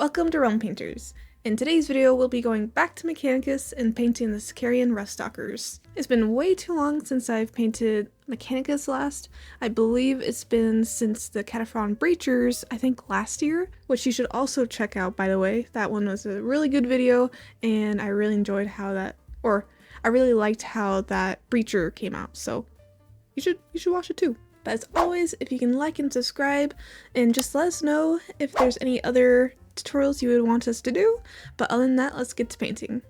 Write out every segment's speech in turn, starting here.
Welcome to Realm Painters. In today's video, we'll be going back to Mechanicus and painting the Sicarian Ruststalkers. It's been way too long since I've painted Mechanicus last. I believe it's been since the Cataphren Breachers, I think last year, which you should also check out, by the way. That one was a really good video, and I really enjoyed how I really liked how that Breacher came out, so you should watch it too. But as always, if you can like and subscribe, and just let us know if there's any other tutorials you would want us to do. But other than that, let's get to painting.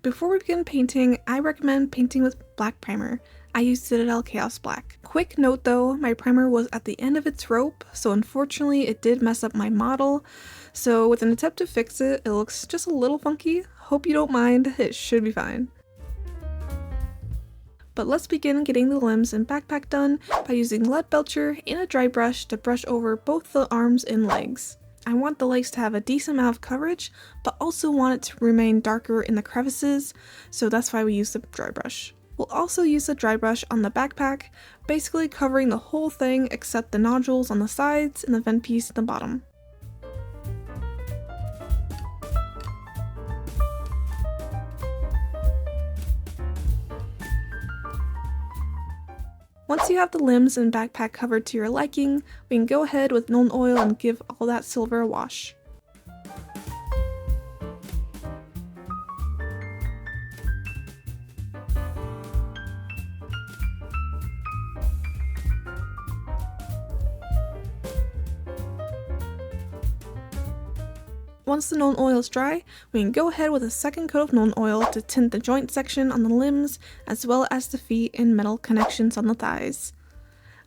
Before we begin painting, I recommend painting with black primer. I use Citadel Chaos Black. Quick note though, my primer was at the end of its rope, so unfortunately it did mess up my model. So with an attempt to fix it, it looks just a little funky. Hope you don't mind, it should be fine. But let's begin getting the limbs and backpack done by using lead belcher and a dry brush to brush over both the arms and legs. I want the legs to have a decent amount of coverage, but also want it to remain darker in the crevices, so that's why we use the dry brush. We'll also use the dry brush on the backpack, basically covering the whole thing except the nodules on the sides and the vent piece at the bottom. Once you have the limbs and backpack covered to your liking, we can go ahead with Nuln Oil and give all that silver a wash. Once the Nuln Oil is dry, we can go ahead with a second coat of Nuln Oil to tint the joint section on the limbs, as well as the feet and metal connections on the thighs.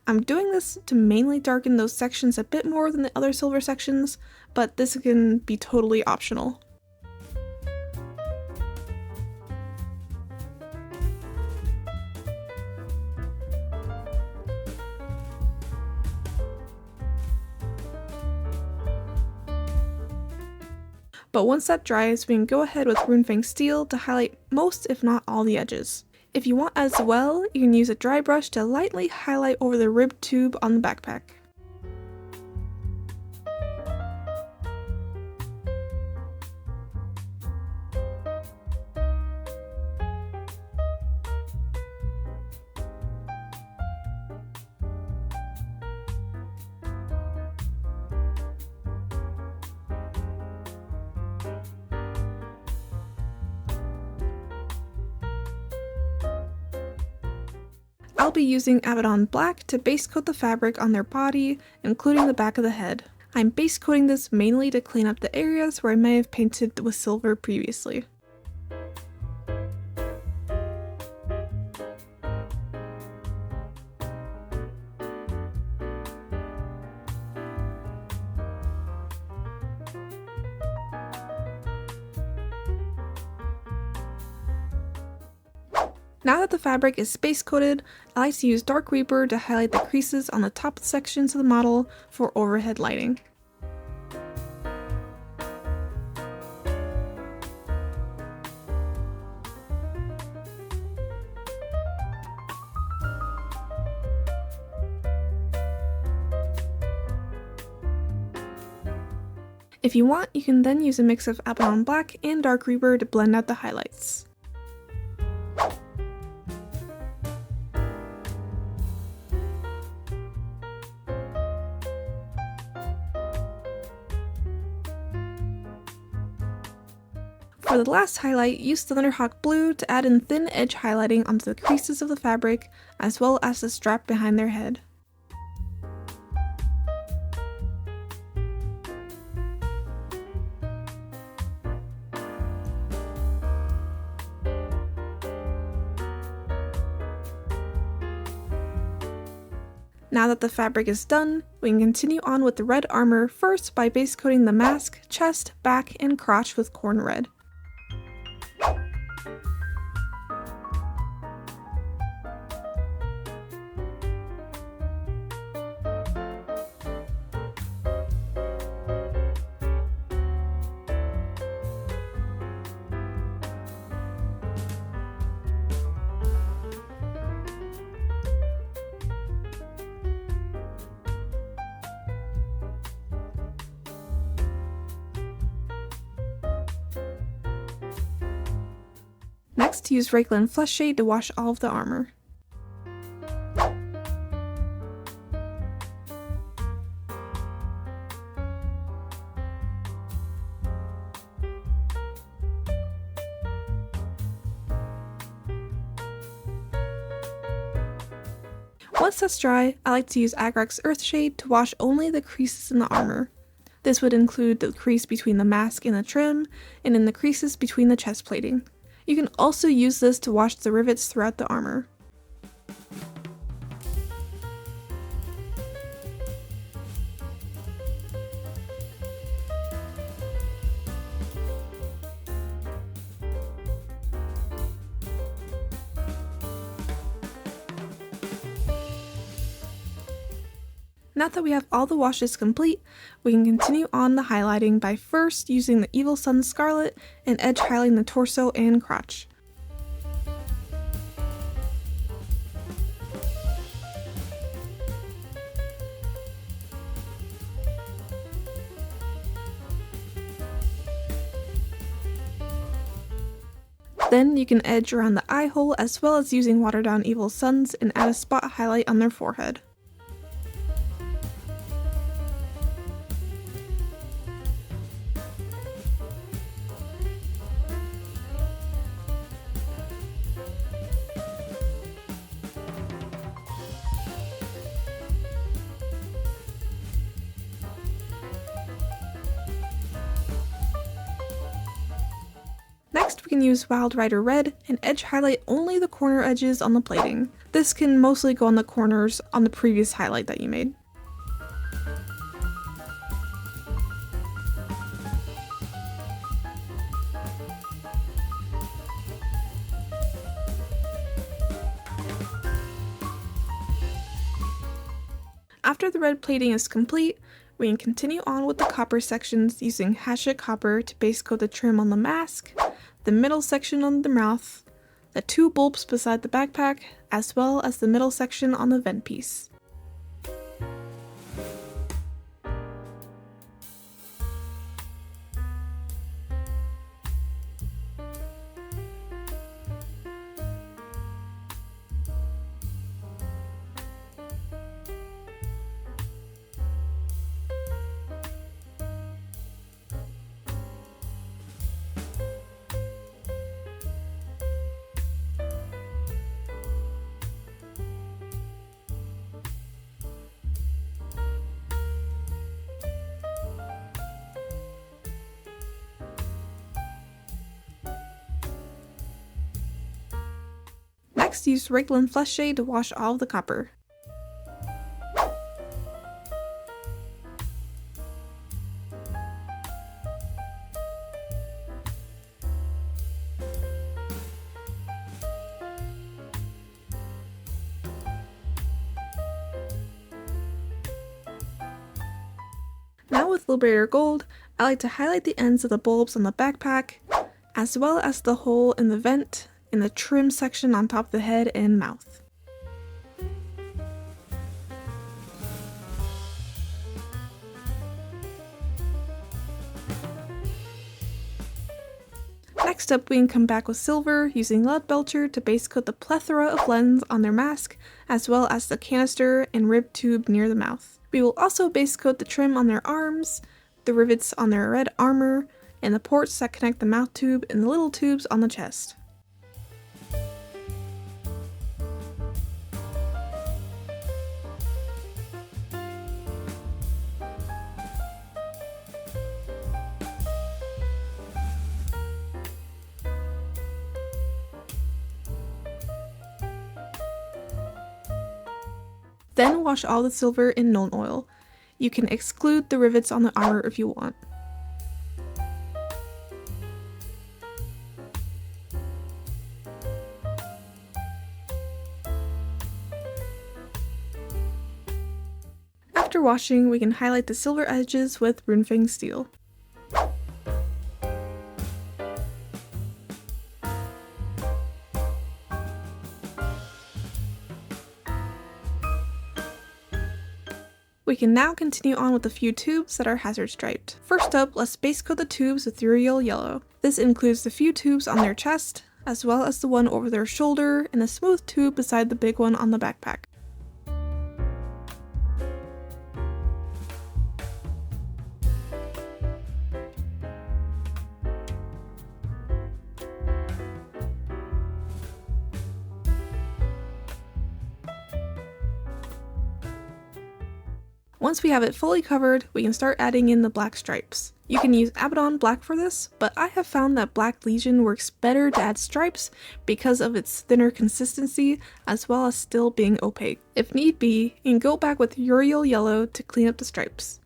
I'm doing this to mainly darken those sections a bit more than the other silver sections, but this can be totally optional. But once that dries, we can go ahead with Runefang Steel to highlight most if not all the edges. If you want as well, you can use a dry brush to lightly highlight over the rib tube on the backpack. I'll be using Abaddon Black to base coat the fabric on their body, including the back of the head. I'm base coating this mainly to clean up the areas where I may have painted with silver previously. Now that the fabric is base coated, I like to use Dark Reaper to highlight the creases on the top sections of the model for overhead lighting. If you want, you can then use a mix of Abaddon Black and Dark Reaper to blend out the highlights. For the last highlight, use Thunderhawk Blue to add in thin edge highlighting onto the creases of the fabric, as well as the strap behind their head. Now that the fabric is done, we can continue on with the red armor, first by base coating the mask, chest, back, and crotch with corn red. Next, use Reikland Flesh Shade to wash all of the armor. Once that's dry, I like to use Agrak's Earthshade to wash only the creases in the armor. This would include the crease between the mask and the trim, and in the creases between the chest plating. You can also use this to wash the rivets throughout the armor. Now that we have all the washes complete, we can continue on the highlighting by first using the Evil Sunz Scarlet and edge highlighting the torso and crotch. Then you can edge around the eye hole as well as using watered down Evil Sunz and add a spot highlight on their forehead. Next, we can use Wild Rider Red and edge highlight only the corner edges on the plating. This can mostly go on the corners on the previous highlight that you made. After the red plating is complete, we can continue on with the copper sections using Hatchet Copper to base coat the trim on the mask, the middle section on the mouth, the two bulbs beside the backpack, as well as the middle section on the vent piece. Next, use Reikland Flesh Shade to wash all of the copper. Now with Liberator Gold, I like to highlight the ends of the bulbs on the backpack, as well as the hole in the vent in the trim section on top of the head and mouth. Next up, we can come back with silver using Lead Belcher to base coat the plethora of lens on their mask, as well as the canister and rib tube near the mouth. We will also base coat the trim on their arms, the rivets on their red armor, and the ports that connect the mouth tube and the little tubes on the chest. Then wash all the silver in Nuln Oil. You can exclude the rivets on the armor if you want. After washing, we can highlight the silver edges with Runefang Steel. We can now continue on with a few tubes that are hazard striped. First up, let's base coat the tubes with Uriel Yellow. This includes the few tubes on their chest, as well as the one over their shoulder and a smooth tube beside the big one on the backpack. Once we have it fully covered, we can start adding in the black stripes. You can use Abaddon Black for this, but I have found that Black Legion works better to add stripes because of its thinner consistency as well as still being opaque. If need be, you can go back with Uriel Yellow to clean up the stripes.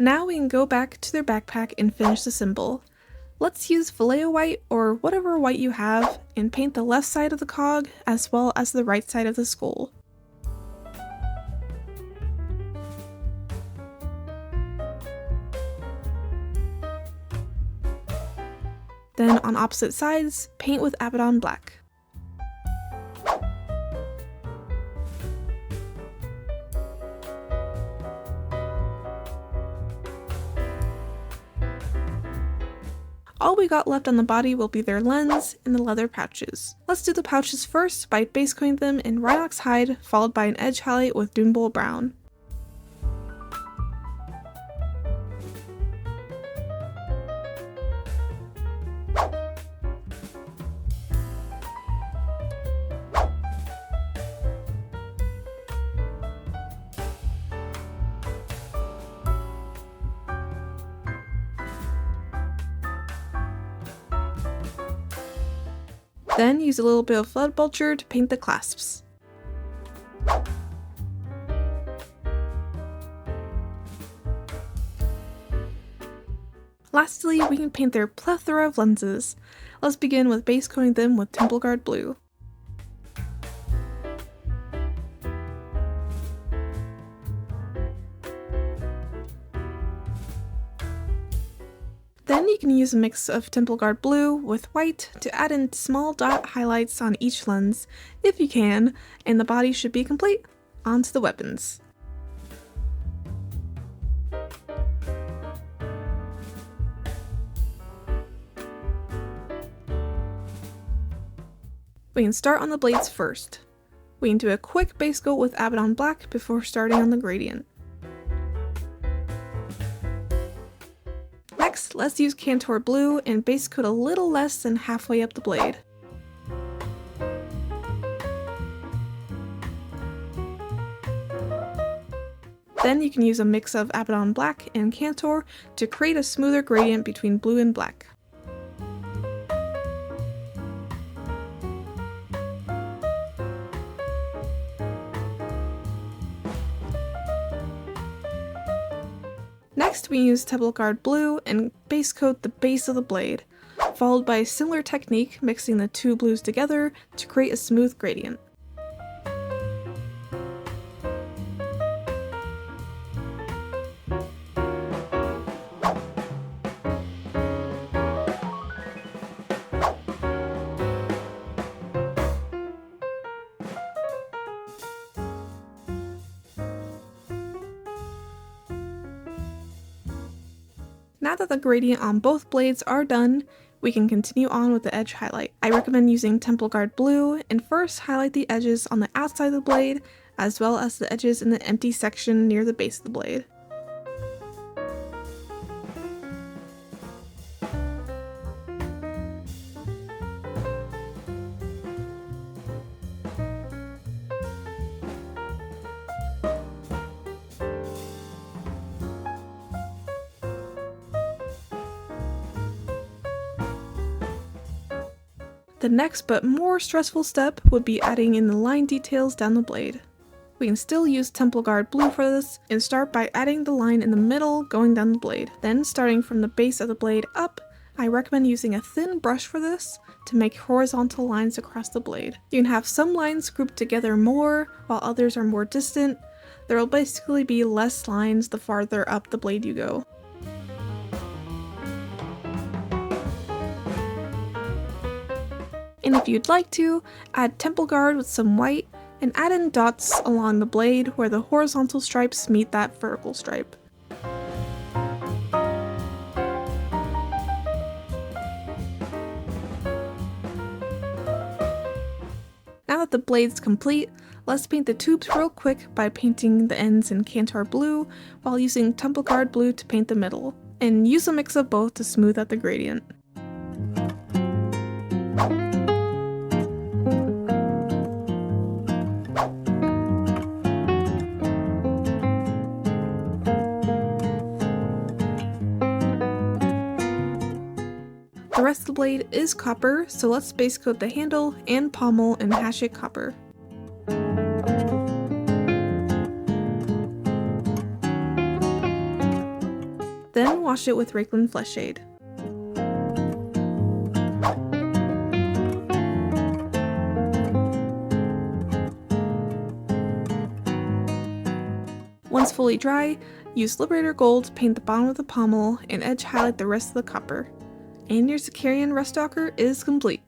Now we can go back to their backpack and finish the symbol. Let's use Vallejo white or whatever white you have and paint the left side of the cog as well as the right side of the skull. Then on opposite sides, paint with Abaddon Black. All we got left on the body will be their lens and the leather pouches. Let's do the pouches first by base coating them in Rhinox Hide, followed by an edge highlight with Dunebowl Brown. Then use a little bit of Flood Vulture to paint the clasps. Lastly, we can paint their plethora of lenses. Let's begin with base coating them with Temple Guard Blue. Then you can use a mix of Temple Guard Blue with white to add in small dot highlights on each lens, if you can, and the body should be complete. On to the weapons. We can start on the blades first. We can do a quick base coat with Abaddon Black before starting on the gradient. Next, let's use Cantor Blue and base coat a little less than halfway up the blade. Then you can use a mix of Abaddon Black and Cantor to create a smoother gradient between blue and black. Next, we use Temple Guard Blue and base coat the base of the blade, followed by a similar technique mixing the two blues together to create a smooth gradient. Now that the gradient on both blades are done, we can continue on with the edge highlight. I recommend using Temple Guard Blue and first highlight the edges on the outside of the blade, as well as the edges in the empty section near the base of the blade. The next but more stressful step would be adding in the line details down the blade. We can still use Temple Guard Blue for this and start by adding the line in the middle going down the blade. Then starting from the base of the blade up, I recommend using a thin brush for this to make horizontal lines across the blade. You can have some lines grouped together more while others are more distant. There will basically be less lines the farther up the blade you go. And if you'd like to, add temple guard with some white, and add in dots along the blade where the horizontal stripes meet that vertical stripe. Now that the blade's complete, let's paint the tubes real quick by painting the ends in Kantar blue while using temple guard blue to paint the middle, and use a mix of both to smooth out the gradient. The rest of the blade is copper, so let's base coat the handle and pommel in Hashik copper. Then wash it with Raiklen Flesh Shade. Once fully dry, use Liberator Gold to paint the bottom of the pommel and edge highlight the rest of the copper. And your Sicarian Ruststalker is complete.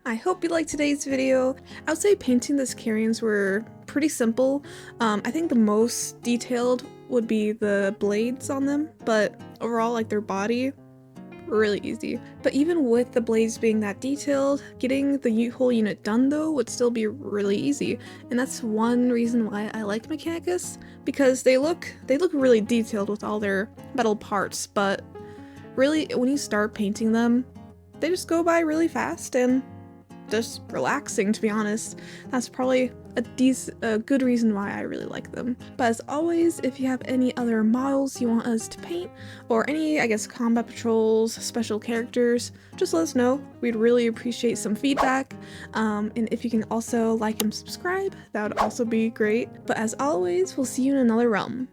I hope you liked today's video. I would say painting the Sicarians were pretty simple. I think the most detailed would be the blades on them, but overall, like their body, really easy. But even with the blades being that detailed, getting the whole unit done though would still be really easy. And that's one reason why I like Mechanicus, because they look really detailed with all their metal parts, but really when you start painting them, they just go by really fast and just relaxing, to be honest. That's probably a good reason why I really like them. But as always, if you have any other models you want us to paint, or any, I guess, combat patrols, special characters, just let us know. We'd really appreciate some feedback. And if you can also like and subscribe, that would also be great. But as always, we'll see you in another realm.